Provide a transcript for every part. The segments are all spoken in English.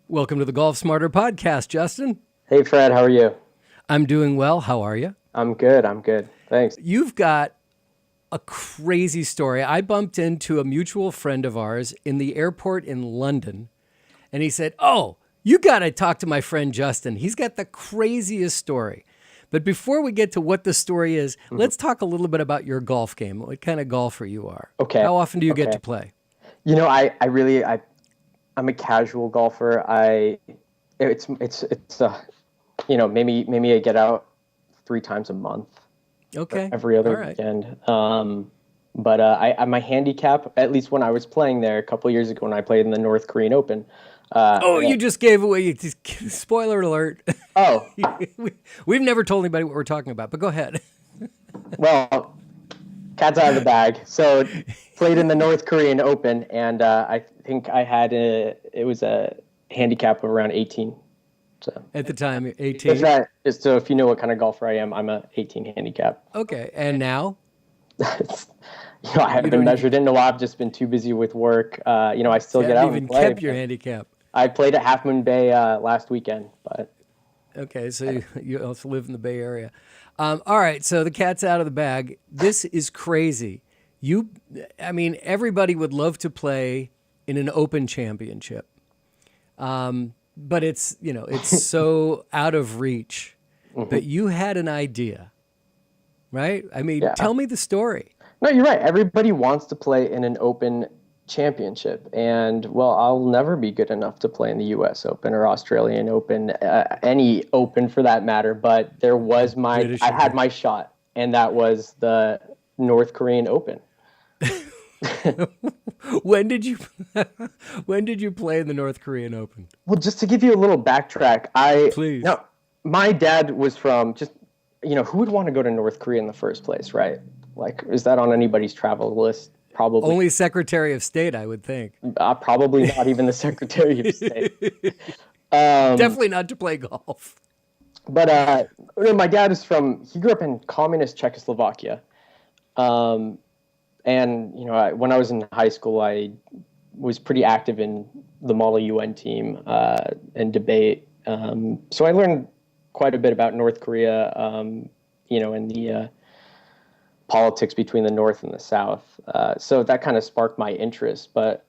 Welcome to the Golf Smarter podcast, Justin. Hey, Fred, how are you? I'm doing well. How are you? I'm good. Thanks. You've got a crazy story. I bumped into a mutual friend of ours in the airport in London, and he said, "Oh, you got to talk to my friend Justin. He's got the craziest story." But before we get to what the story is, let's talk a little bit about your golf game. What kind of golfer you are? Okay. How often do you get to play? You know, I'm a casual golfer. It's maybe I get out 3 times a month. Okay. Every other All right. weekend. But my handicap, at least when I was playing there a couple of years ago when I played in the North Korean Open. You just gave away, spoiler alert. Oh, We've never told anybody what we're talking about, but go ahead. well, cat's out of the bag. So played in the North Korean Open, and I think it was a handicap of around 18. So At the time, 18. So if you know what kind of golfer I am, I'm a 18 handicap. Okay, and now? I haven't measured it in a while. I've just been too busy with work. I still get out and play. Even kept your handicap. I played at Half Moon Bay last weekend, but Okay, so you also live in the Bay Area. All right, so the cat's out of the bag. This is crazy. Everybody would love to play in an Open championship, but it's so out of reach. But you had an idea, right? Yeah. Tell me the story. No, you're right. Everybody wants to play in an Open championship, and I'll never be good enough to play in the U.S. Open or Australian Open, any Open for that matter. But there was I had my shot, and that was the North Korean Open. When did you play in the North Korean Open? Well, just to give you a little backtrack, Please. No, my dad was from who would want to go to North Korea in the first place, right? Like, is that on anybody's travel list? Probably. Only Secretary of State, I would think. Probably not even the Secretary of State. Definitely not to play golf. But my dad he grew up in communist Czechoslovakia. And, when I was in high school, I was pretty active in the Model UN team and debate. So I learned quite a bit about North Korea, and the politics between the North and the South. So that kind of sparked my interest. But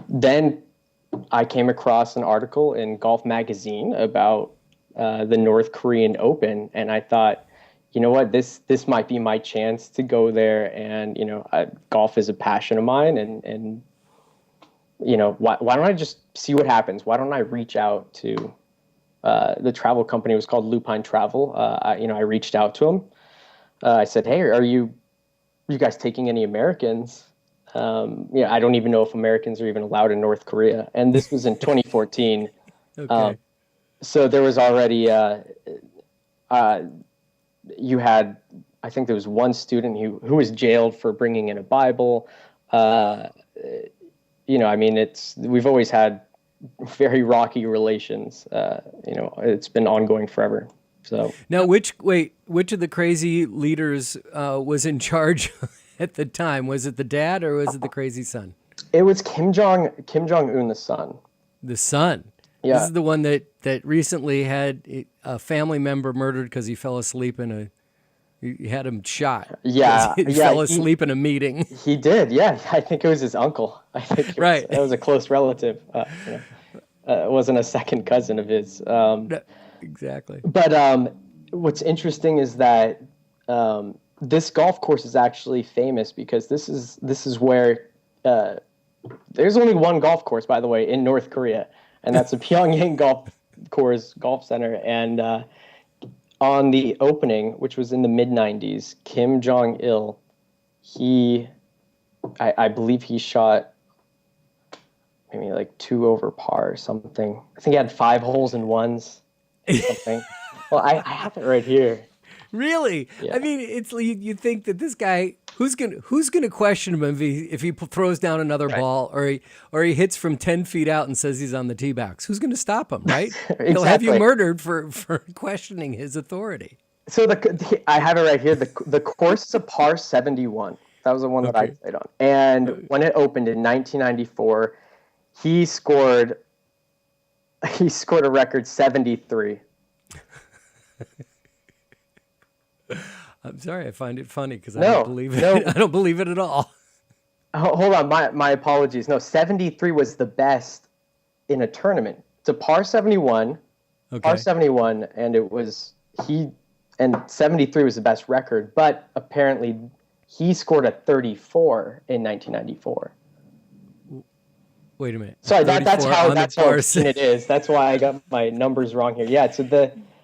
then I came across an article in Golf Magazine about the North Korean Open, and I thought, you know what, this might be my chance to go there. And golf is a passion of mine, and why don't I just see what happens? Why don't I reach out to the travel company? It was called Lupine Travel. I reached out to them. I said, "Hey, are you guys taking any Americans?" I don't even know if Americans are even allowed in North Korea. And this was in 2014. Okay. So there was already, you had, I think there was one student who was jailed for bringing in a Bible. We've always had very rocky relations. It's been ongoing forever. So now, which of the crazy leaders was in charge at the time? Was it the dad or was it the crazy son? It was Kim Jong-un, the son. The son. Yeah. This is the one that recently had a family member murdered because he fell asleep he had him shot. Yeah. He fell asleep in a meeting. He did. Yeah. I think it was his uncle. I think it was a close relative. It wasn't a second cousin of his. Exactly. But what's interesting is that this golf course is actually famous because this is where there's only one golf course, by the way, in North Korea, and that's the Pyongyang Golf Center. And on the opening, which was in the mid-90s, Kim Jong-il, I believe he shot maybe like 2 over par or something. I think he had 5 holes in ones. Something. Well, I have it right here. Really? Yeah. It's you think that this guy who's gonna question him if he throws down another ball or he hits from 10 feet out and says he's on the tee box? Who's gonna stop him? Right? Exactly. He'll have you murdered for questioning his authority. So I have it right here. The course is a par 71. That was the one that I played on. And when it opened in 1994, he scored He scored a record 73. I'm sorry, I find it funny because I don't No, believe no. it. I don't believe it at all. Hold on, my apologies. No, 73 was the best in a tournament. It's a par Okay. 71, and it was he, and 73 was the best record. But apparently, he scored a 34 in 1994. Wait a minute. Sorry, Thirty-four on the that's how par. obscene it is. That's why I got my numbers wrong here. Yeah, so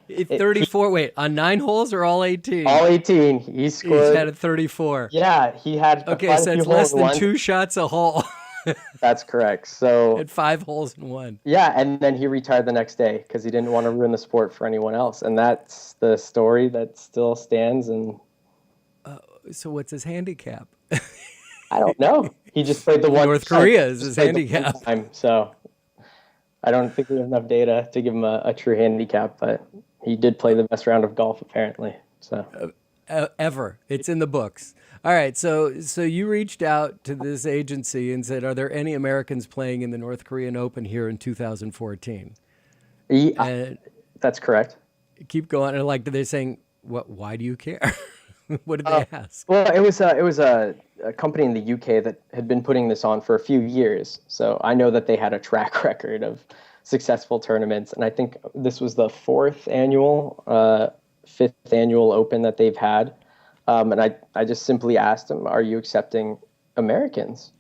34. Wait, on 9 holes or all 18? all 18, he He's had scored. a 34. Yeah, he had Okay, quite a so few it's hole less in than ones. 2 shots a hole. That's correct. So At 5 holes in one. yeah, and then he retired the next day because he didn't want to ruin the sport for anyone else, and that's the story that still stands. And So what's his handicap? I don't know. He just played the one. North Korea is Just his played the one handicap. time, so I don't think we have enough data to give him a true handicap, but he did play the best round of golf apparently. So Ever. It's in the books. All right, so you reached out to this agency and said, "Are there any Americans playing in the North Korean Open here in 2014?" And that's correct. keep going. And like they're saying, "What? Why do you care?" What did they ask? Well, it was a company in the UK that had been putting this on for a few years. So I know that they had a track record of successful tournaments, and I think this was the fifth annual Open that they've had. And I just simply asked him, "Are you accepting Americans?"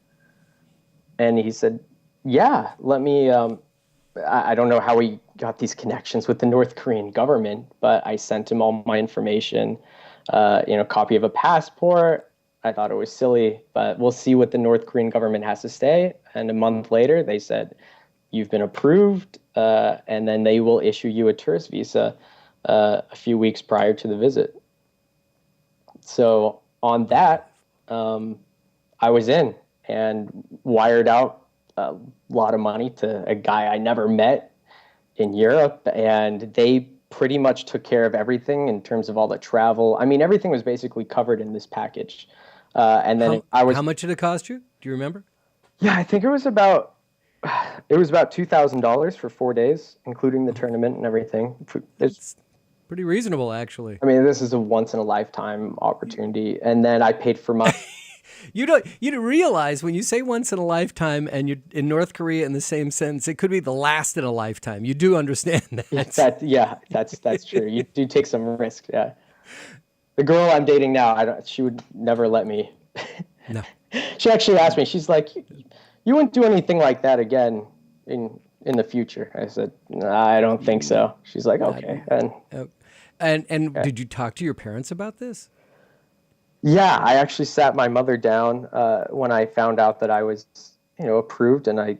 And he said, "Yeah, let me." I don't know how he got these connections with the North Korean government, but I sent him all my information, copy of a passport. I thought it was silly, but we'll see what the North Korean government has to say. And a month later, they said, "You've been approved," and then they will issue you a tourist visa a few weeks prior to the visit. So on that, I was in and wired out a lot of money to a guy I never met in Europe, and they pretty much took care of everything in terms of all the travel. I mean, everything was basically covered in this package. And then How much did it cost you? Do you remember? yeah, I think it was about $2,000 for 4 days, including the tournament and everything. It's pretty reasonable, actually. I mean, this is a once in a lifetime opportunity, and then I paid for my. You don't realize when you say once in a lifetime and you're in North Korea in the same sentence, it could be the last in a lifetime. You do understand that. That's true. You do take some risk. Yeah, the girl I'm dating now, she would never let me. No. She actually asked me. She's like, "You wouldn't do anything like that again in the future." I said, "No, I don't think so." She's like, "Okay." And did you talk to your parents about this? Yeah, I actually sat my mother down when I found out that I was, approved, and I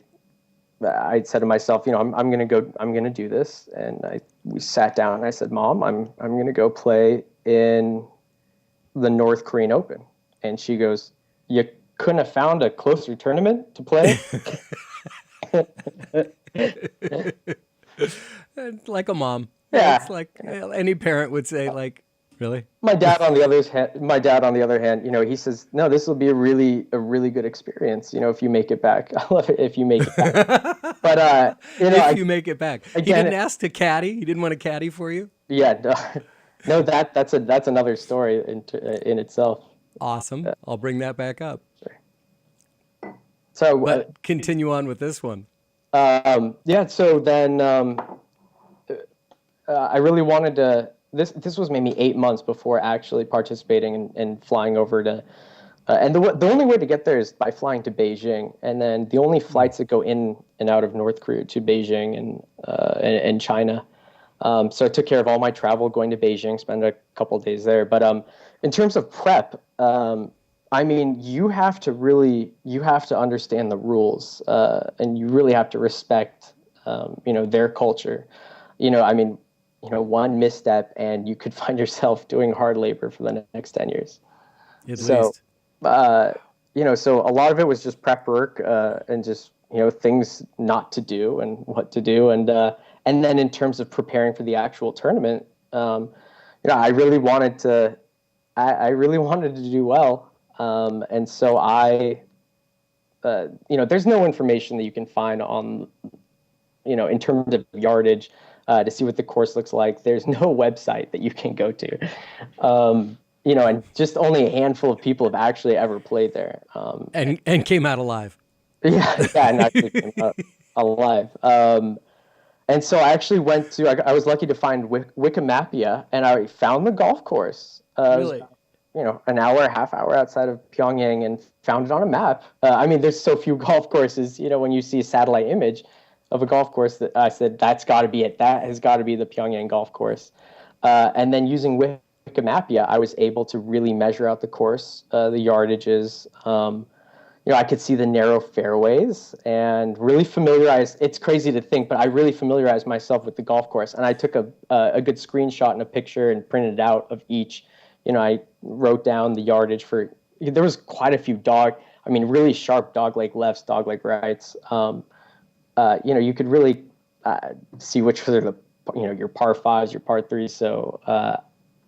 said to myself, I'm gonna do this, and we sat down, and I said, "Mom, I'm gonna go play in the North Korean Open," and she goes, "You couldn't have found a closer tournament to play?" Like a mom. Yeah. It's like any parent would say, like, really? My dad, on the other hand, he says, "No, this will be a really good experience. If you make it back, I love it if you make it back." But If you make it back. He again, didn't ask to caddy? He didn't want to caddy for you? yeah, no, that's another story in itself. Awesome. I'll bring that back up. So, But continue on with this one. yeah. So then, I really wanted to. This was maybe 8 months before actually participating and flying over to. And the only way to get there is by flying to Beijing, and then the only flights that go in and out of North Korea to Beijing and China. So I took care of all my travel going to Beijing, spend a couple of days there. But in terms of prep, I mean, you have to understand the rules, and you really have to respect, their culture. I mean, one misstep and you could find yourself doing hard labor for the next 10 years. At least. So a lot of it was just prep work and just, things not to do and what to do. And then in terms of preparing for the actual tournament, I really wanted to do well. And so there's no information that you can find on in terms of yardage, to see what the course looks like. There's no website that you can go to. And just only a handful of people have actually ever played there. And came out alive. Yeah, and actually came out alive. And so I actually I was lucky to find Wikimapia, and I found the golf course. Really? An hour, half hour outside of Pyongyang, and found it on a map. There's so few golf courses, when you see a satellite image of a golf course, that I said, that's got to be it. That has got to be the Pyongyang golf course. And then using Wikimapia, I was able to really measure out the course, the yardages. I could see the narrow fairways and really familiarize. It's crazy to think, but I really familiarized myself with the golf course. And I took a good screenshot and a picture and printed it out of each. I wrote down the yardage there was quite a few really sharp dogleg lefts, dogleg rights. You could really see which were your par fives, your par threes. So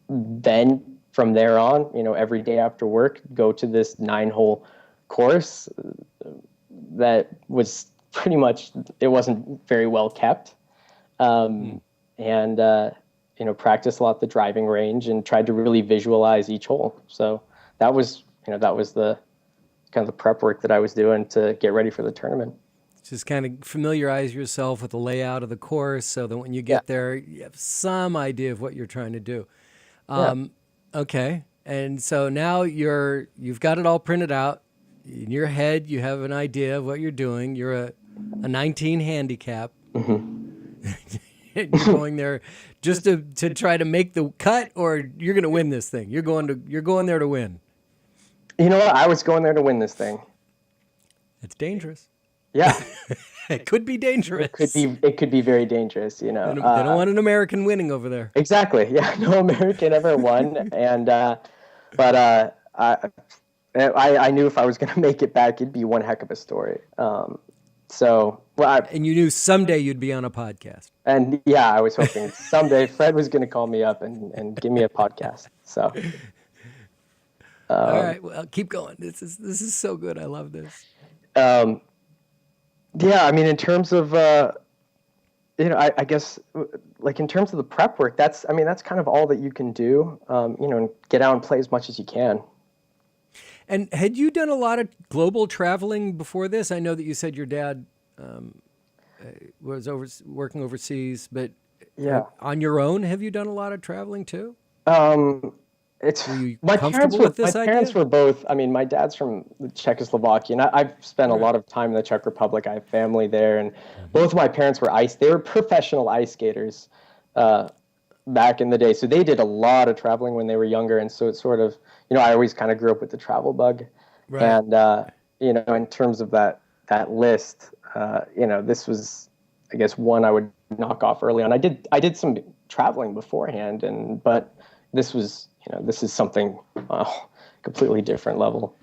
then from there on, every day after work, go to this 9-hole course that was pretty much, it wasn't very well kept. And practice a lot the driving range and tried to really visualize each hole. So that was the kind of the prep work that I was doing to get ready for the tournament. Just kind of familiarize yourself with the layout of the course so that when you get there, you have some idea of what you're trying to do. Okay. And so now you've got it all printed out. In your head, you have an idea of what you're doing. You're a 19 handicap. Mm-hmm. You're going there just to try to make the cut, or you're going to win this thing. You're going there to win. You know what? I was going there to win this thing. It's dangerous. Yeah. It could be dangerous. It could be very dangerous, They don't want an American winning over there. Exactly. Yeah. No American ever won. And, I knew if I was going to make it back, it'd be one heck of a story. And you knew someday you'd be on a podcast. And yeah, I was hoping someday Fred was going to call me up and give me a podcast. So, all right, well, keep going. This is so good. I love this. In terms of, I guess, like in terms of the prep work, that's kind of all that you can do, and get out and play as much as you can. And had you done a lot of global traveling before this? I know that you said your dad was working overseas, but on your own, have you done a lot of traveling too? Were you comfortable with this idea? My parents were both. My dad's from Czechoslovakia, and I've spent a lot of time in the Czech Republic. I have family there, and both of my parents were They were professional ice skaters back in the day. So they did a lot of traveling when they were younger, and so it's sort of, I always kind of grew up with the travel bug. Right. And in terms of that list, this was, I guess, one I would knock off early on. I did some traveling beforehand, but this was, this is something completely different level.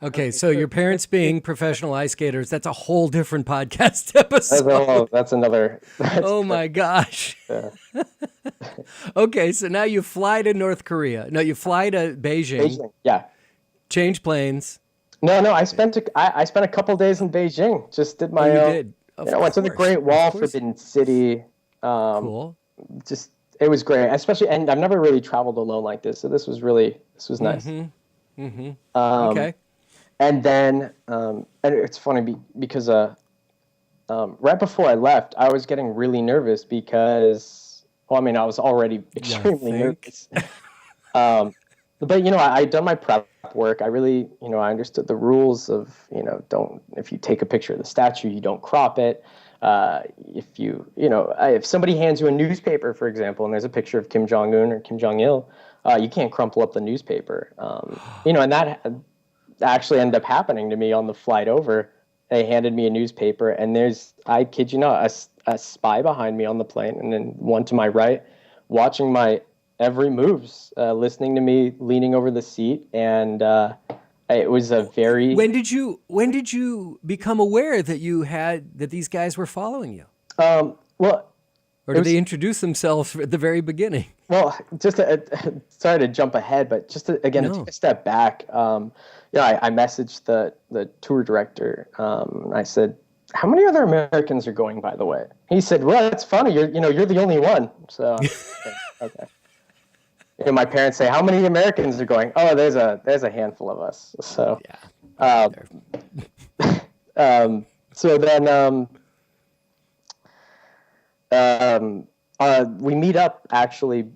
Okay, so your parents being professional ice skaters, that's a whole different podcast episode. That's another. Oh my gosh. Yeah. Okay, so now you fly to North Korea. No, you fly to Beijing. Yeah. Change planes. No. I spent a couple days in Beijing. Just did my. You did. Went to the Great Wall, Forbidden City. Cool. It was great, especially, and I've never really traveled alone like this, so this was nice. Mm-hmm. Mm-hmm. Okay. And then, and it's funny because right before I left, I was getting really nervous because, I was already extremely nervous. But I'd done my prep work. I really, I understood the rules of, if you take a picture of the statue, you don't crop it. If somebody hands you a newspaper, for example, and there's a picture of Kim Jong-un or Kim Jong-il, you can't crumple up the newspaper. And that actually ended up happening to me on the flight over. They handed me a newspaper, and I kid you not, a spy behind me on the plane, and then one to my right, watching my every moves, listening to me, leaning over the seat, and it was a very. When did you become aware that these guys were following you? Or did they introduce themselves at the very beginning? Well, just sorry to jump ahead, but just to take a step back. I messaged the tour director. I said, how many other Americans are going, by the way? He said, well, that's funny. You're the only one. So, okay. My parents say, how many Americans are going? Oh, there's a handful of us. So, Yeah. so then we meet up actually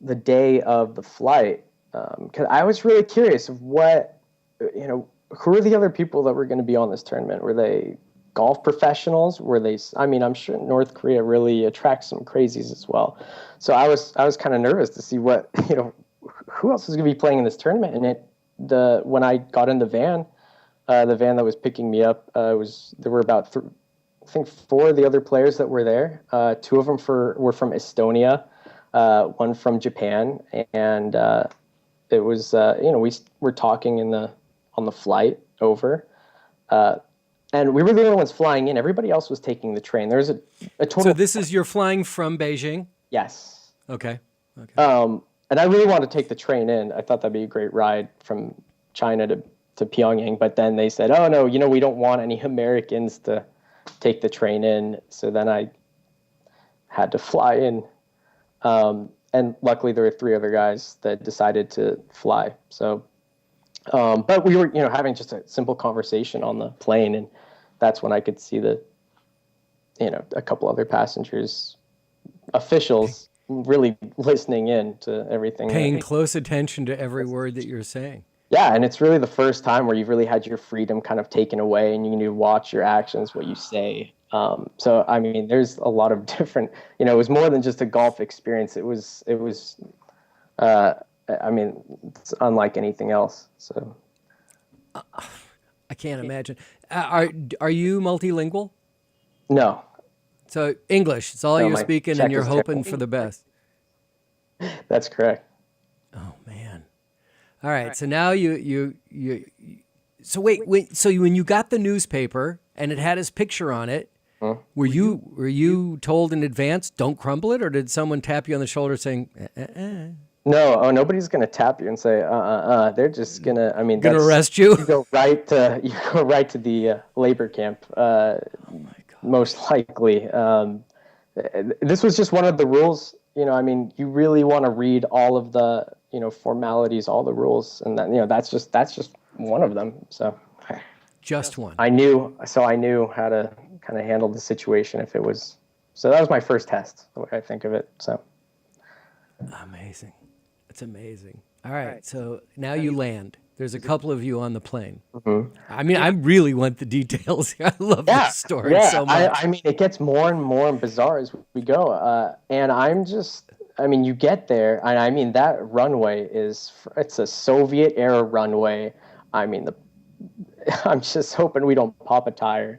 the day of the flight, because I was really curious of who are the other people that were going to be on this tournament? Were they golf professionals? Were they? I mean, I'm sure North Korea really attracts some crazies as well. So I was kind of nervous to see what who else was going to be playing in this tournament. And when I got in the van that was picking me up, there were about I think four of the other players that were there. Two of them were from Estonia, one from Japan, and it was we were talking on the flight over, and we were the only ones flying in. Everybody else was taking the train. There was a total. So this is you're flying from Beijing? Yes. Okay. And I really wanted to take the train in. I thought that'd be a great ride from China to Pyongyang, but then they said, "Oh no, we don't want any Americans to take the train in." So then I had to fly in, and luckily there were three other guys that decided to fly. So, but we were having just a simple conversation on the plane, and that's when I could see a couple other passengers, officials, really listening in to everything, paying close attention to every word that you're saying. Yeah, and it's really the first time where you've really had your freedom kind of taken away, and you need to watch your actions, what you say. So, I mean, there's a lot of different. It was more than just a golf experience. It was. I mean, it's unlike anything else. So, I can't imagine. Are you multilingual? No. So English, it's all you're speaking, Czech and you're is hoping terrible. for the best. That's correct. Oh man! All right, so now you. So wait. So when you got the newspaper and it had his picture on it, were you told in advance, don't crumble it, or did someone tap you on the shoulder saying, No, nobody's gonna tap you and say, They're just gonna. I mean, gonna arrest you? You go right to the labor camp. Most likely. This was just one of the rules. I mean, you really want to read all of the formalities, all the rules, and then that's just one of them. So just one. I knew how to kind of handle the situation if it was. So that was my first test, the way I think of it. So amazing. It's amazing. All right, so now you land. There's a couple of you on the plane. Mm-hmm. I mean, I really want the details. I love this story so much. I mean, it gets more and more bizarre as we go. And you get there, and I mean, that runway it's a Soviet era runway. I mean, I'm just hoping we don't pop a tire.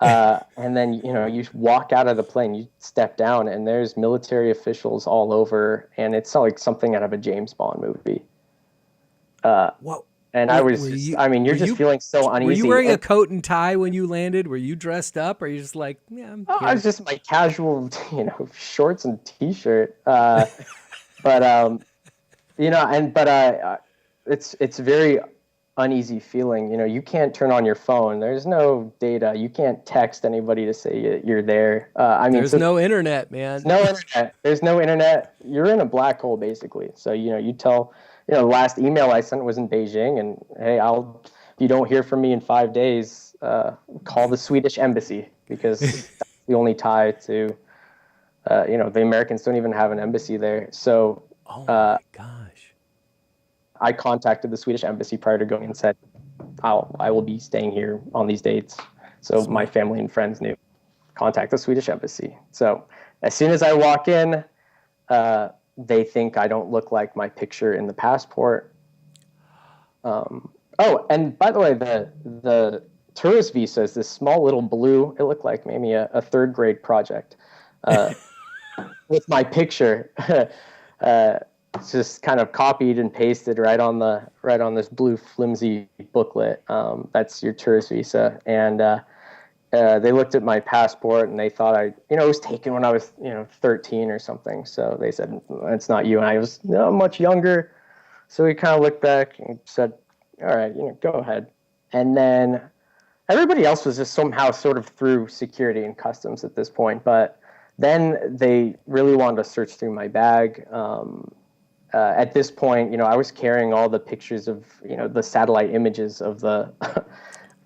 And then, you walk out of the plane, you step down, and there's military officials all over, and it's like something out of a James Bond movie. Whoa. And I was you're just feeling so uneasy. Were you wearing a coat and tie when you landed? Were you dressed up? Or are you just like, yeah, I'm here? I was just my casual, shorts and t-shirt. It's very uneasy feeling. You can't turn on your phone. There's no data. You can't text anybody to say you're there. There's no internet, man. No internet. There's no internet. You're in a black hole, basically. So, you tell, the last email I sent was in Beijing, and hey, if you don't hear from me in 5 days, call the Swedish embassy, because that's the only tie to, the Americans don't even have an embassy there. So, oh my gosh. I contacted the Swedish embassy prior to going and said, I will be staying here on these dates. So my family and friends knew. Contact the Swedish embassy. So as soon as I walk in, they think I don't look like my picture in the passport. And by the way, the tourist visa is this small little blue. It looked like maybe a third grade project with my picture. It's just kind of copied and pasted right on this blue flimsy booklet. That's your tourist visa. And they looked at my passport and they thought it was taken when I was 13 or something. So they said, it's not you. And I was much younger. So we kind of looked back and said, all right, go ahead. And then everybody else was just somehow sort of through security and customs at this point. But then they really wanted to search through my bag. At this point, I was carrying all the pictures of, the satellite images of the,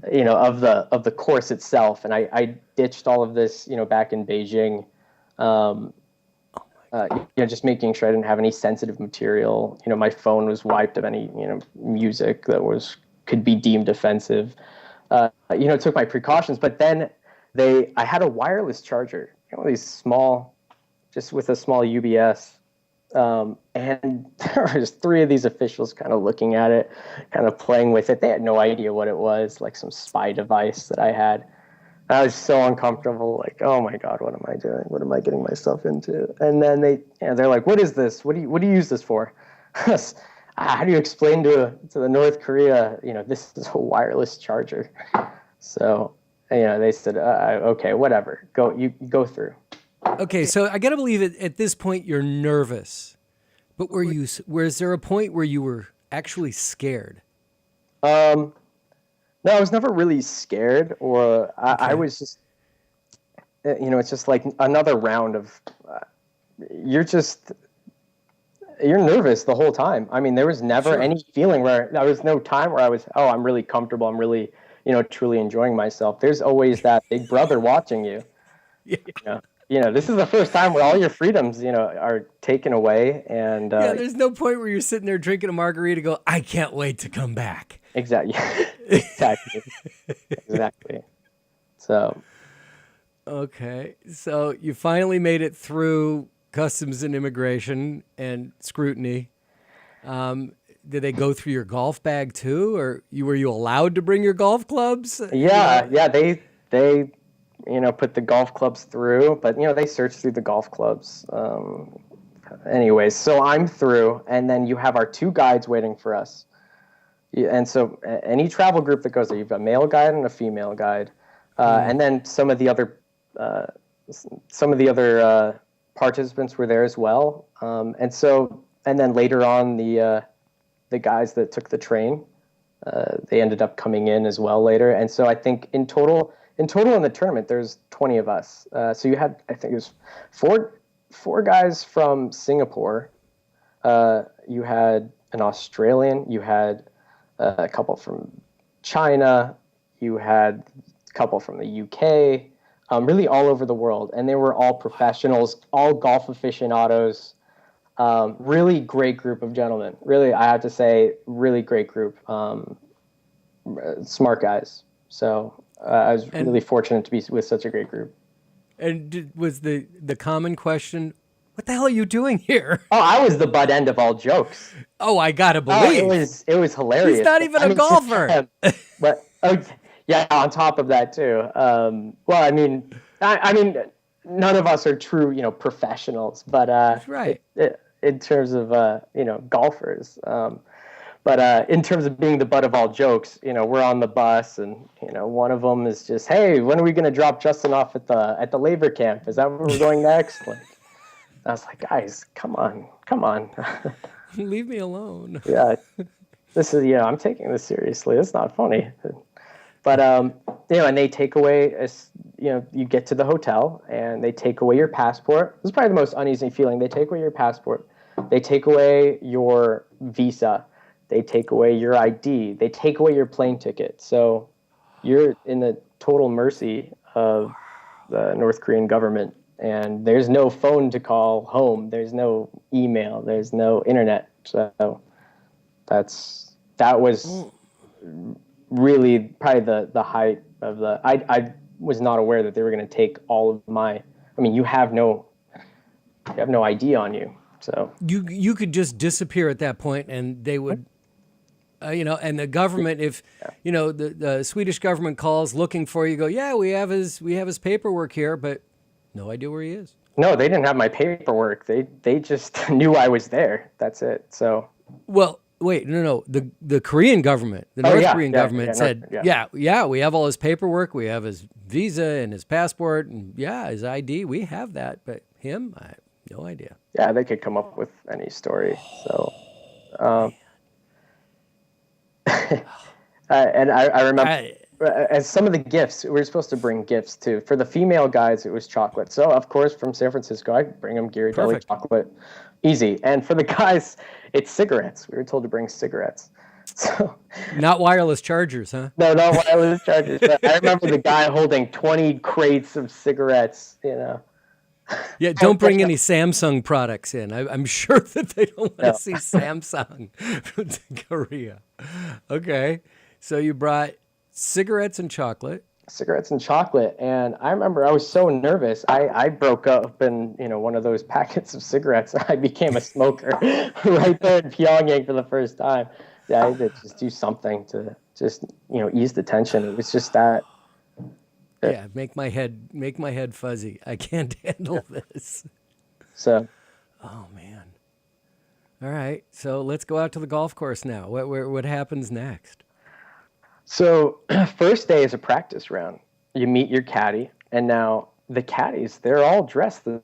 of the course itself, and I ditched all of this, back in Beijing. Just making sure I didn't have any sensitive material. My phone was wiped of any, music that could be deemed offensive. Took my precautions, but then I had a wireless charger, these small, just with a small UBS. And there was three of these officials kind of looking at it, kind of playing with it. They had no idea what it was, like some spy device that I had. I was so uncomfortable, like, oh my God, what am I doing? What am I getting myself into? And then they're like, what is this? What do you use this for? How do you explain to the North Korea, this is a wireless charger? So, they said, okay, whatever, you go through. Okay, so I got to believe at this point you're nervous, but was there a point where you were actually scared? No, I was never really scared, or I was just, it's just like another round of, you're nervous the whole time. I mean, there was never any feeling there was no time where I was, I'm really comfortable. I'm really, truly enjoying myself. There's always that big brother watching you. Yeah. This is the first time where all your freedoms, are taken away. And there's no point where you're sitting there drinking a margarita go, I can't wait to come back. Exactly. Exactly. So. Okay. So you finally made it through customs and immigration and scrutiny. Did they go through your golf bag too, or were you allowed to bring your golf clubs? Yeah. They put the golf clubs through, but they searched through the golf clubs. Anyways, so I'm through, and then you have our two guides waiting for us. And so any travel group that goes there, you've got a male guide and a female guide, and then some of the other participants were there as well. And then later on, the guys that took the train, they ended up coming in as well later. And so I think in total in the tournament, there's 20 of us. So you had, I think it was four guys from Singapore. You had an Australian. You had a couple from China. You had a couple from the UK. Really all over the world, and they were all professionals, all golf aficionados. Really great group of gentlemen. Really, I have to say, really great group. Smart guys. So I was really fortunate to be with such a great group. And was the common question, what the hell are you doing here? Oh, I was the butt end of all jokes. Oh, I gotta believe. It was hilarious. He's not even a golfer. But yeah, on top of that too. Well, I mean, none of us are true, professionals, but right. In terms of golfers. But in terms of being the butt of all jokes, we're on the bus, and one of them is just, hey, when are we going to drop Justin off at the labor camp? Is that where we're going next? Like, I was like, guys, come on. Leave me alone. Yeah, this is I'm taking this seriously. It's not funny. But and they take away, you get to the hotel and they take away your passport. This is probably the most uneasy feeling. They take away your passport. They take away your visa. They take away your ID. They take away your plane ticket. So you're in the total mercy of the North Korean government. And there's no phone to call home. There's no email. There's no internet. So that was really probably the height of the. I was not aware that they were going to take all of my. I mean, you have no ID on you. So you could just disappear at that point, and they would. And the government, if the Swedish government calls looking for you, go, yeah, we have his paperwork here, but no idea where he is. No, they didn't have my paperwork. They just knew I was there. That's it. So. Well, wait, no. The Korean government, the North Korean government said, yeah, we have all his paperwork, we have his visa and his passport, and his ID, we have that, but him, I have no idea. Yeah, they could come up with any story. So. And I as some of the gifts, we were supposed to bring gifts too. For the female guys, it was chocolate. So of course, from San Francisco, I bring them Ghirardelli chocolate, easy. And for the guys, it's cigarettes. We were told to bring cigarettes. So Not wireless chargers, huh? no, not wireless chargers. But I remember the guy holding 20 crates of cigarettes. Yeah, don't bring any Samsung products in. I'm sure that they don't want to No. see Samsung from Korea. Okay, so you brought cigarettes and chocolate. Cigarettes and chocolate. And I remember I was so nervous. I broke up in, one of those packets of cigarettes. I became a smoker right there in Pyongyang for the first time. Yeah, I had to just do something to just, ease the tension. It was just that. Yeah, make my head fuzzy. I can't handle this. So, Oh man. All right, so let's go out to the golf course now. What happens next? so first day is a practice round. You meet your caddy, and now the caddies, they're all dressed the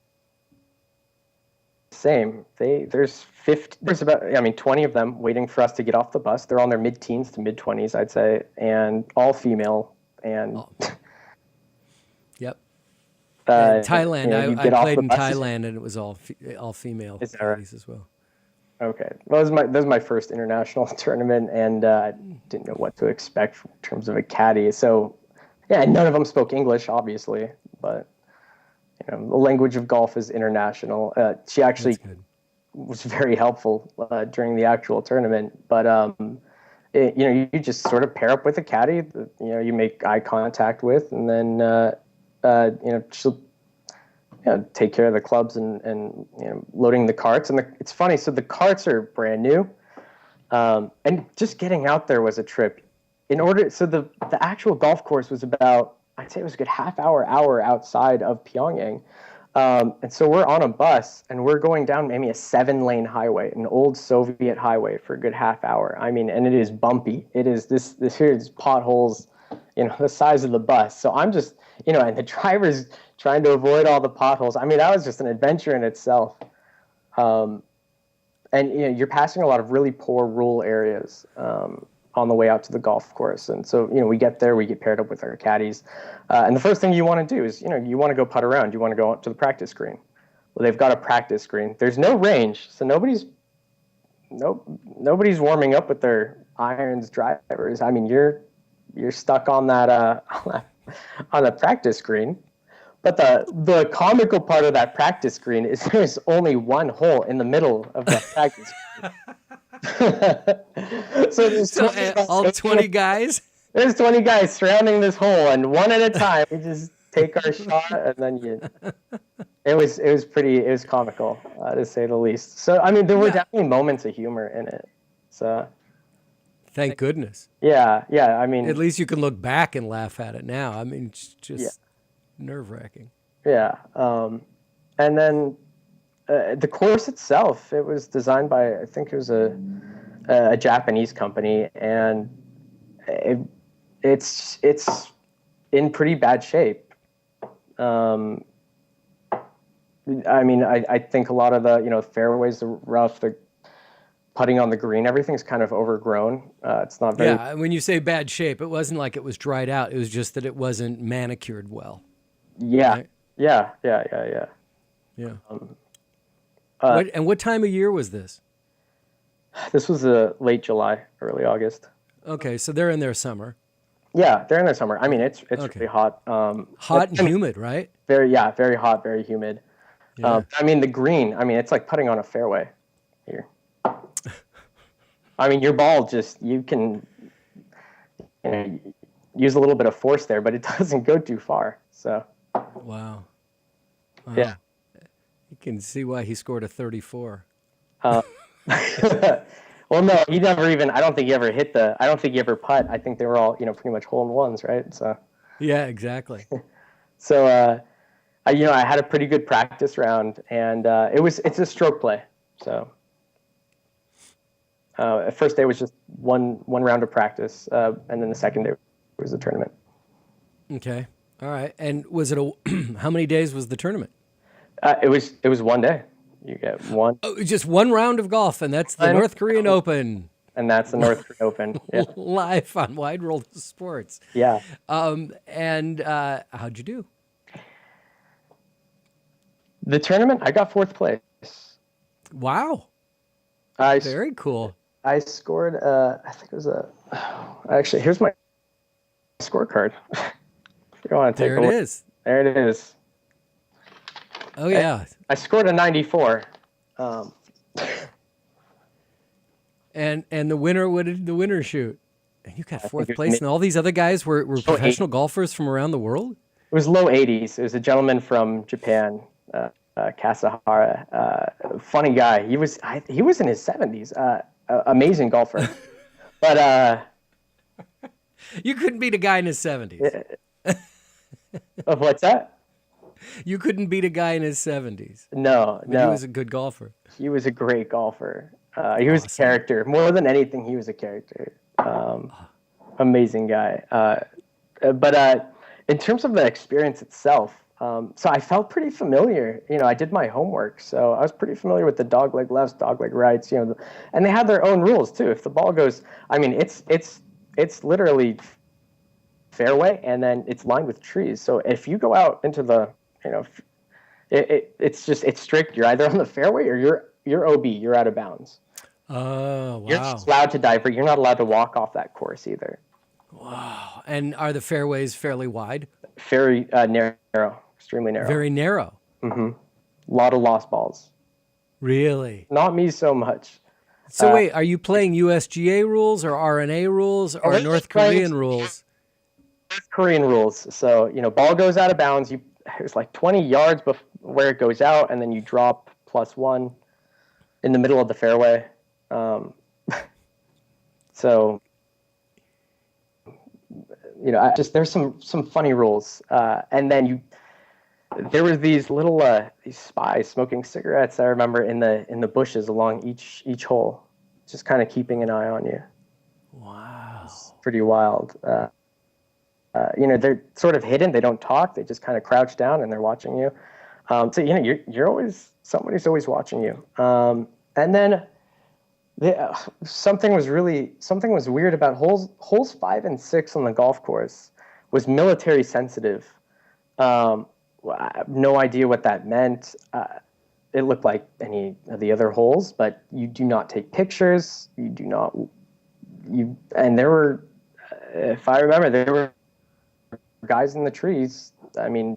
same. There's 20 of them waiting for us to get off the bus. They're on their mid-teens to mid-20s, I'd say, and all female. And Yep. Thailand. I get off played the in bus. Thailand, and it was all female Is that right? caddies as well. Okay. Well, that was my first international tournament, and I didn't know what to expect in terms of a caddy. So, yeah, none of them spoke English, obviously, but the language of golf is international. She actually That's good. was very helpful during the actual tournament, but you just sort of pair up with a caddy. You make eye contact with, and then she'll take care of the clubs and loading the carts. And it's funny, so the carts are brand new, and just getting out there was a trip. So the actual golf course was about, I'd say it was a good hour outside of Pyongyang. And so we're on a bus, and we're going down maybe a 7-lane highway, an old Soviet highway, for a good half hour. I mean, and it is bumpy. It is this here's potholes, the size of the bus. So I'm just, and the driver's trying to avoid all the potholes. I mean, that was just an adventure in itself. And you're passing a lot of really poor rural areas on the way out to the golf course. And so, we get there, we get paired up with our caddies. And the first thing you want to do is, you want to go putt around. You want to go up to the practice green. Well, they've got a practice green. There's no range, so nobody's warming up with their irons, drivers. I mean, you're stuck on that on the practice green. But the comical part of that practice green is there's only one hole in the middle of that practice green. So there's all 20 guys? There's 20 guys surrounding this hole, and one at a time we just take our shot, and then it was comical, to say the least. So I mean, there were definitely moments of humor in it. So thank goodness. Yeah. I mean, At least you can look back and laugh at it now. I mean, it's just nerve-wracking. Yeah. And then the course itself, it was designed by, I think it was a Japanese company, and it's in pretty bad shape. I mean, I think a lot of the, fairways, the rough, the putting on the green, everything's kind of overgrown. It's not very... Yeah, when you say bad shape, it wasn't like it was dried out. It was just that it wasn't manicured well. Yeah. Right? Yeah. Yeah. What time of year was this? This was late July, early August. Okay, so they're in their summer. Yeah, they're in their summer. I mean, it's Okay. really hot. Hot and humid, right? Very hot, very humid. Yeah. I mean, the green, it's like putting on a fairway here. I mean, your ball you can use a little bit of force there, but it doesn't go too far. So. Wow. Yeah. You can see why he scored a 34. Well, no, he never even, I don't think he ever putt. I think they were all, pretty much hole-in-ones, right? So. Yeah, exactly. So, I had a pretty good practice round, and it's a stroke play. So, first day was just one round of practice, and then the second day was the tournament. Okay. All right. And was it how many days was the tournament? It was one day. You get one. Oh, just one round of golf, and that's the North Korean Open. and that's the North Korean Open. Yeah. Live on Wide World of Sports. Yeah. And how'd you do? The tournament, I got fourth place. Wow. I Very cool. I scored, I think it was actually, here's my scorecard. If you want to take There a it look. is. There it is. Oh, yeah. I scored a 94. And the winner, what did the winner shoot? And you got fourth it was place, and all these other guys were professional golfers from around the world? It was low 80s. It was a gentleman from Japan, Kasahara. Funny guy. He was in his 70s. Amazing golfer. But You couldn't beat a guy in his 70s. of what's that? You couldn't beat a guy in his 70s. No. He was a good golfer. He was a great golfer. He was a character. More than anything, he was a character. Amazing guy. But in terms of the experience itself, so I felt pretty familiar. I did my homework, so I was pretty familiar with the dogleg lefts, dogleg rights. And they had their own rules too. If the ball goes, I mean, it's literally fairway, and then it's lined with trees. So if you go out into the, it's strict. You're either on the fairway or you're OB. You're out of bounds. Oh, wow. You're just allowed to divert. You're not allowed to walk off that course either. Wow. And are the fairways fairly wide? Very narrow, extremely narrow. Very narrow. A lot of lost balls. Really? Not me so much. So wait, are you playing USGA rules or RNA rules or North Korean rules? North Korean rules. So, ball goes out of bounds. It's like 20 yards where it goes out, and then you drop +1 in the middle of the fairway. So, there's some funny rules. And then there were these little these spies smoking cigarettes, I remember, in the bushes along each hole, just kind of keeping an eye on you. Wow. It's pretty wild. They're sort of hidden. They don't talk. They just kind of crouch down and they're watching you. So you're always, somebody's always watching you. And then something was weird about holes 5 and 6 on the golf course was military sensitive. I have no idea what that meant. It looked like any of the other holes, but you do not take pictures. And there were, if I remember, there were guys in the trees. I mean,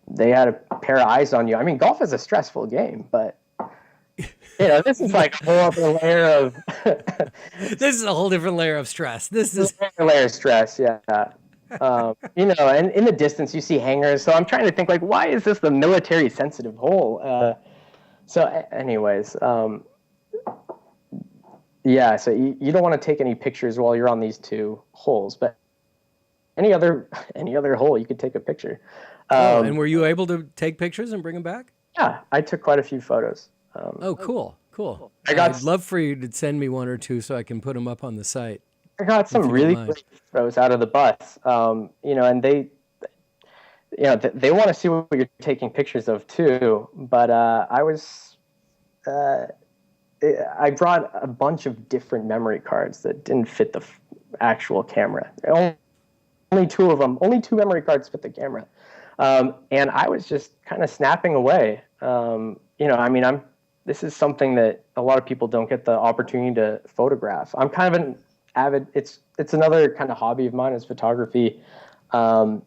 they had a pair of eyes on you. I mean, golf is a stressful game, but this is like a whole other layer of. This is a whole different layer of stress. This is a layer of stress, yeah. And in the distance you see hangers. So I'm trying to think, like, why is this the military sensitive hole? Anyways, yeah. So you don't want to take any pictures while you're on these two holes, but any other hole you could take a picture. And were you able to take pictures and bring them back? Yeah, I took quite a few photos. Cool. I'd love for you to send me one or two so I can put them up on the site. I got some really great photos out of the bus, and they want to see what you're taking pictures of too. But I brought a bunch of different memory cards that didn't fit the actual camera. Only two of them, only 2 memory cards fit the camera, and I was just kind of snapping away. This is something that a lot of people don't get the opportunity to photograph. I'm kind of an avid. It's another kind of hobby of mine is photography, and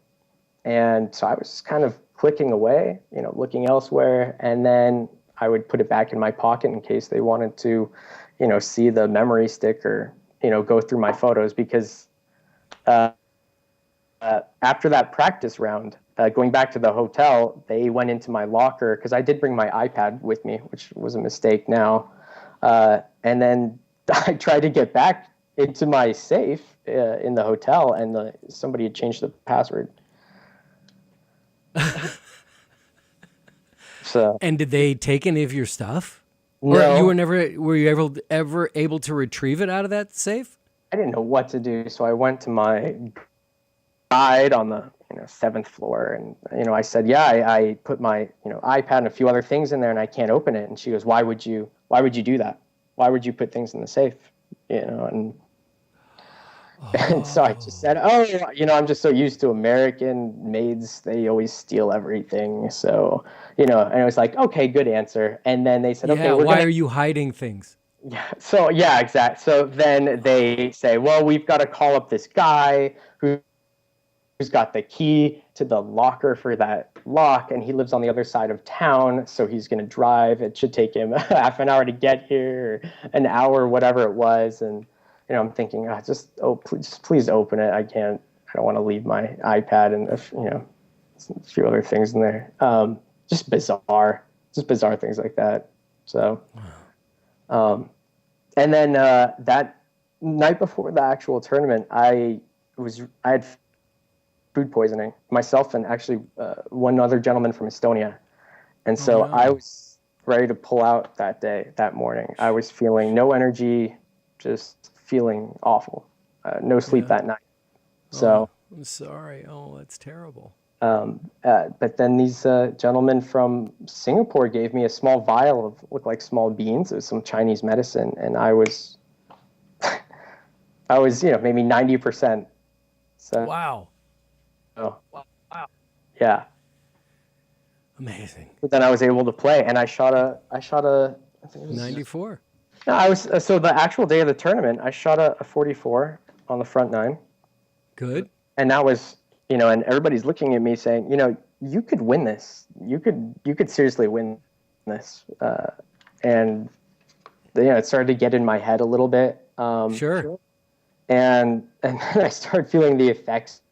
so I was just kind of clicking away, looking elsewhere, and then I would put it back in my pocket in case they wanted to, see the memory stick or go through my photos because after that practice round. Going back to the hotel, they went into my locker because I did bring my iPad with me, which was a mistake now. And then I tried to get back into my safe in the hotel, and somebody had changed the password. So. And did they take any of your stuff? No. Or were you ever able to retrieve it out of that safe? I didn't know what to do, so I went to my guide on the 7th floor, and I said, I put my iPad and a few other things in there, and I can't open it. And she goes, why would you do that? Why would you put things in the safe? and and so I just said, oh, I'm just so used to American maids. They always steal everything. So, and it was like, okay, good answer. And then they said, okay, Yeah, we're why going are to, you hiding things? yeah. So, yeah, exactly. So then they say, well, we've got to call up this guy who's got the key to the locker for that lock, and he lives on the other side of town. So he's going to drive. It should take him half an hour to get here, or an hour, whatever it was. And I'm thinking, please open it. I don't want to leave my iPad and a few other things in there. Just bizarre things like that. So, and then that night before the actual tournament, I had food poisoning myself and actually one other gentleman from Estonia, and so no. I was ready to pull out that morning. I was feeling no energy, just feeling awful. No sleep that night. So I'm sorry. Oh, that's terrible. but then these gentlemen from Singapore gave me a small vial of looked like small beans. It was some Chinese medicine, and I was maybe 90%. So Wow. yeah. Amazing. But then I was able to play, and I shot a I think it was 94. no, I was so the actual day of the tournament, I shot a 44 on the front nine. Good. And that was, and everybody's looking at me saying, you could win this. You could seriously win this. And it started to get in my head a little bit. Sure. And then I started feeling the effects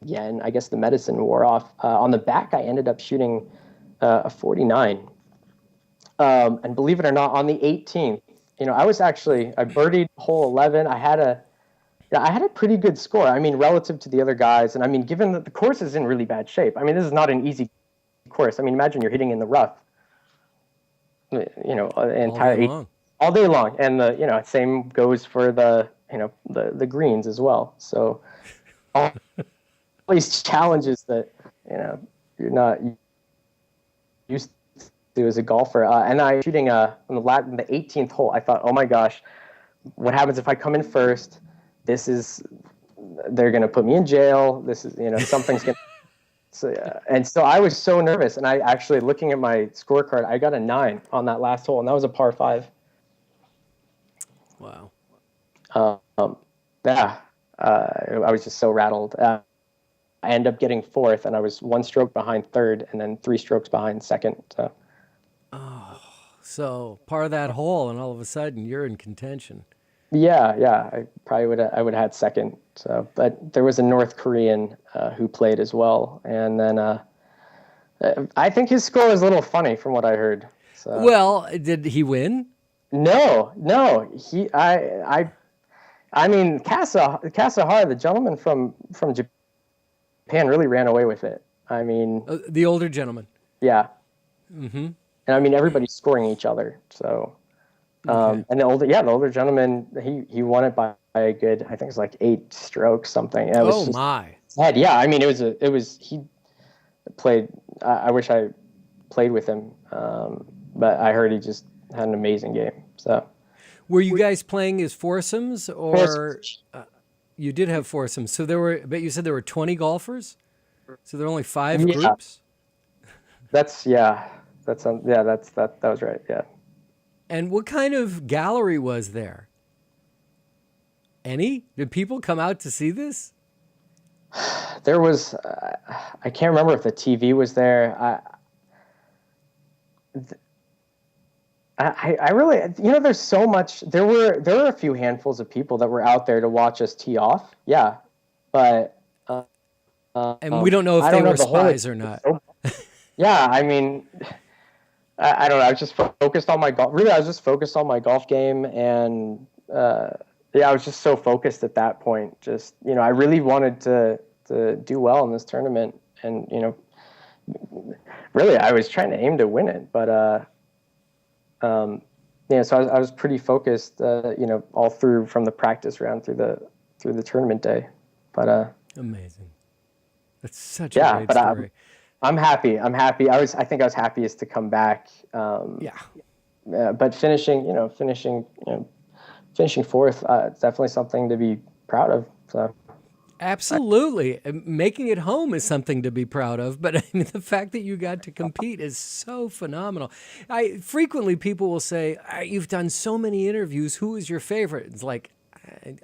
again. I guess the medicine wore off. On the back, I ended up shooting a 49. And believe it or not, on the 18th, I birdied hole 11. I had a pretty good score. I mean, relative to the other guys. And I mean, given that the course is in really bad shape, I mean, this is not an easy course. I mean, imagine you're hitting in the rough, all day long. And the same goes for the greens as well. So all these challenges that, you're not used to as a golfer. And I shooting on the 18th hole, I thought, oh my gosh, what happens if I come in first? They're going to put me in jail. This is, something's going to. So I was so nervous. And I actually, looking at my scorecard, I got a 9 on that last hole, and that was a par 5. Wow. Yeah. I was just so rattled. I ended up getting 4th, and I was 1 stroke behind 3rd, and then 3 strokes behind 2nd. So. So part of that hole, and all of a sudden you're in contention. Yeah. I probably would have had 2nd. So, but there was a North Korean who played as well, and then I think his score was a little funny from what I heard. So. Well, did he win? No. I mean, Kasahara, the gentleman from Japan, really ran away with it. I mean, the older gentleman. Yeah. Mm-hmm. And I mean, everybody's scoring each other. So. Okay. And the older gentleman, he won it by a good, I think it's like 8 strokes, something. And it was my! Yeah, I mean, he played. I wish I played with him, but I heard he just had an amazing game. So, were you guys playing as foursomes, or you did have foursomes? So but you said there were 20 golfers. So there were only 5 groups. That was right. Yeah. And what kind of gallery was there? Any? Did people come out to see this? There was, I can't remember if the TV was there. I really, there's so much. There were a few handfuls of people that were out there to watch us tee off. Yeah, but and we don't know if they were spies or not. Yeah, I mean. I don't know. I was just focused on my golf. Really, I was just focused on my golf game, and I was just so focused at that point. Just I really wanted to do well in this tournament, and really, I was trying to aim to win it. But so I was pretty focused, all through from the practice round through the tournament day. But amazing. That's such a great story. I'm happy. I think I was happiest to come back. But finishing finishing fourth, it's definitely something to be proud of. So. Absolutely. Making it home is something to be proud of, but I mean, the fact that you got to compete is so phenomenal. Frequently people will say, you've done so many interviews, who is your favorite? It's like,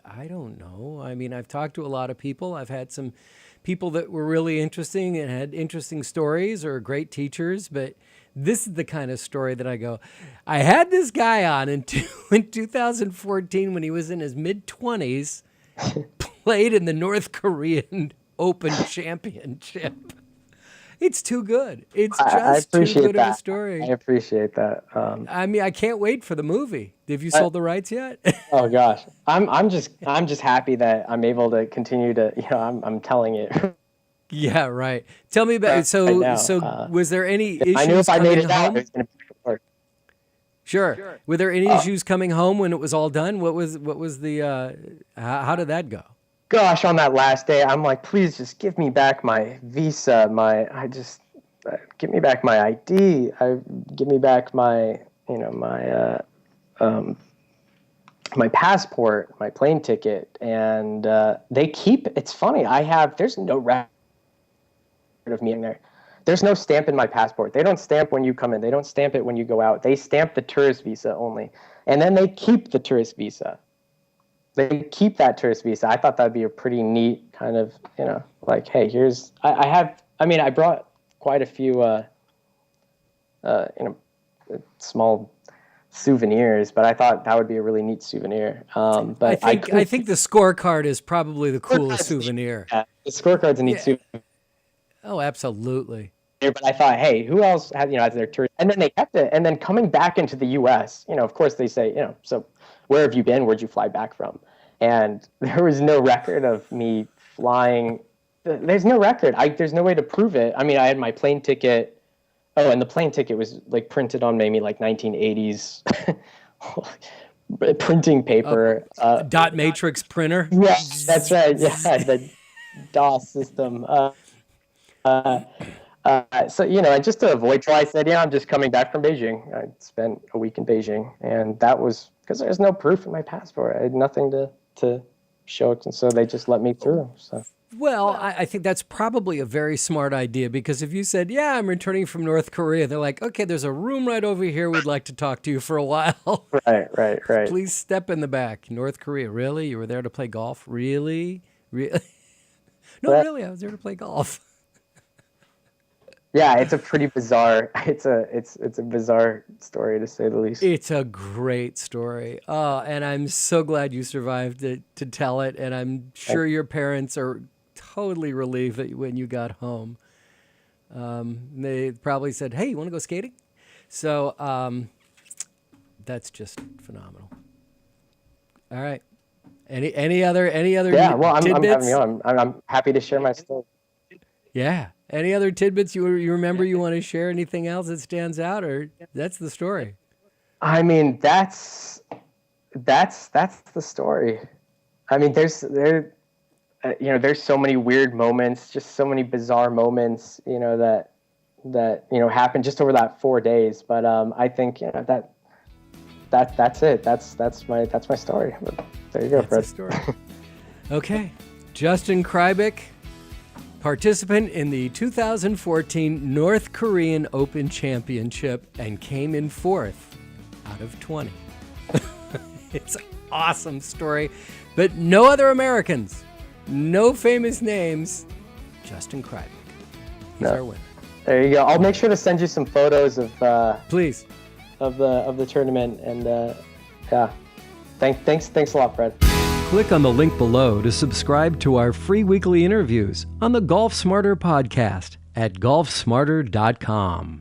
I don't know. I mean, I've talked to a lot of people. I've had some people that were really interesting and had interesting stories or great teachers, but this is the kind of story that I go, I had this guy on in 2014 when he was in his mid-20s, played in the North Korean Open Championship. It's too good. It's just too good of a story. I appreciate that. I mean, I can't wait for the movie. Have you sold the rights yet? Oh gosh, I'm just happy that I'm able to continue to, I'm telling it. Yeah, right. Tell me about it. So was there any issues? I knew if I made it out, home? it was going to be work. Sure. Were there any issues coming home when it was all done? What was the how did that go? Gosh, on that last day, I'm like, please just give me back my visa, give me back my ID, give me back my, my passport, my plane ticket, and it's funny, there's no record of me in there. There's no stamp in my passport. They don't stamp when you come in. They don't stamp it when you go out. They stamp the tourist visa only, and then they keep the tourist visa. They keep that tourist visa. I thought that'd be a pretty neat kind of, like, hey, I brought quite a few, small souvenirs, but I thought that would be a really neat souvenir. But I think the scorecard is probably the coolest souvenir. Yeah, the scorecard's a neat souvenir. Oh, absolutely. But I thought, hey, who else has their tourist? And then they kept it. And then coming back into the U.S., of course they say, so where have you been? Where'd you fly back from? And there was no record of me flying. There's no record. There's no way to prove it. I mean, I had my plane ticket. Oh, and the plane ticket was like printed on maybe like 1980s printing paper. Dot matrix printer? Yeah, that's right. Yeah, the DOS system. So, and just to avoid trouble, I said, I'm just coming back from Beijing. I spent a week in Beijing, and that was because there's no proof in my passport. I had nothing to show it, and so they just let me through. So. Well, I think that's probably a very smart idea, because if you said, I'm returning from North Korea, they're like, okay, there's a room right over here. We'd like to talk to you for a while. Right. Please step in the back. North Korea, really? You were there to play golf? Really? No, really, I was there to play golf. Yeah, it's a pretty bizarre. It's a bizarre story, to say the least. It's a great story, and I'm so glad you survived to tell it. And I'm sure your parents are totally relieved that when you got home, they probably said, "Hey, you want to go skating?" So that's just phenomenal. All right. Any other? Yeah. Well, I'm tidbits? having you on. I'm happy to share my story. Yeah. Any other tidbits you remember you want to share? Anything else that stands out, or that's the story? I mean, that's the story. I mean, there's so many weird moments, just so many bizarre moments, that happened just over that 4 days. But I think that's it. That's my story. But there you go, Fred. That's the story. Okay, Justin Kreibich, participant in the 2014 North Korean Open Championship, and came in fourth out of 20. It's an awesome story, but no other Americans, no famous names, Justin Kreibich. He's our winner. There you go. I'll make sure to send you some photos of please of the tournament, and thanks a lot, Fred. Click on the link below to subscribe to our free weekly interviews on the Golf Smarter podcast at golfsmarter.com.